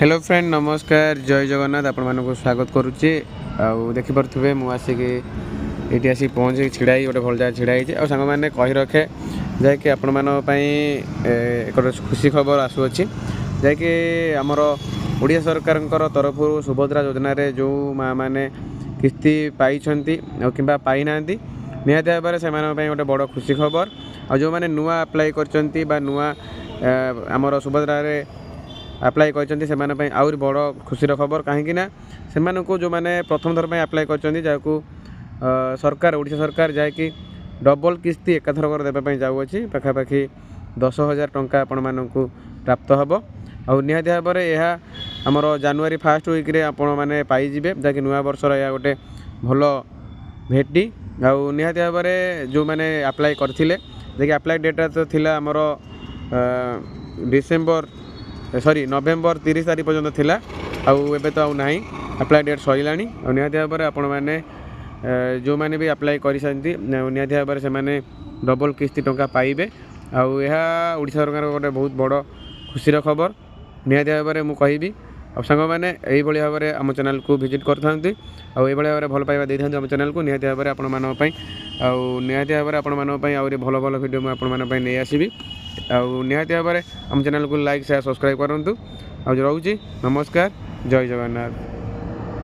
Hello friend नमस्कार जय जगन्नाथ आपण मानक स्वागत करुच्ची देखिपे मुझे ये आसिक पहुँचे छिड़ाई गोटे भल जगह छिड़ाई और सांग मैंने कही रखे जैकि आपण मानी एक खुशी खबर आसुच्छी जैकि आमर ओडिया सरकार तरफ सुभद्रा योजना जो माँ मैंने किस्ती पाई कि पाई ना निहती भाव से गोटे बड़ खुशी खबर और जो मैंने नुआ अप्लाई कर नुआ आमर सुभद्रा अप्लाई करते आहरी बड़ खुशीर खबर कहीं से जो मैंने प्रथम थर अप्लाई कर सरकार ओडिशा सरकार जैकि डबल किस्ती एकाथरक देवाई जाऊँगी पाखापाखि 10,000 टंका आपण मानक प्राप्त हम और निहती भाव में यह आमर जनवरी फास्ट वीक्रे आपण मैंने पाइबे जैकि नुआ वर्षर यह गोटे भल भेटी आउ निहती भाव में जो मैंने अप्लाई करते देखिए अप्लाई डेटा तो थिला आमर नवेम्बर 30 तारीख पर्यंत थिला आउ तो आउ नहीं अप्लाई डेट सरिला और निहती भाव में आपण मैंने जो मैंने भी अप्लाई करती निहती भाव में से डबल किस्ती टंका पाइबे आउ यह ओडिशा सरकार गोटे बहुत बड़ खुशीर खबर निहती भाव में मुझे कहबी और सांग मैंने यही भाव में आम चैनल को विजिट करते भाव में भल पाइबा दे था आम चैनल को निहती भाव में आपण निहती भाव में आपण आहरी भल भल भिडियो मुझे नहीं आसबि निहती भाव में आम चैनल को लाइक शेयर सब्सक्राइब करूँ और रोचे नमस्कार जय जगन्नाथ।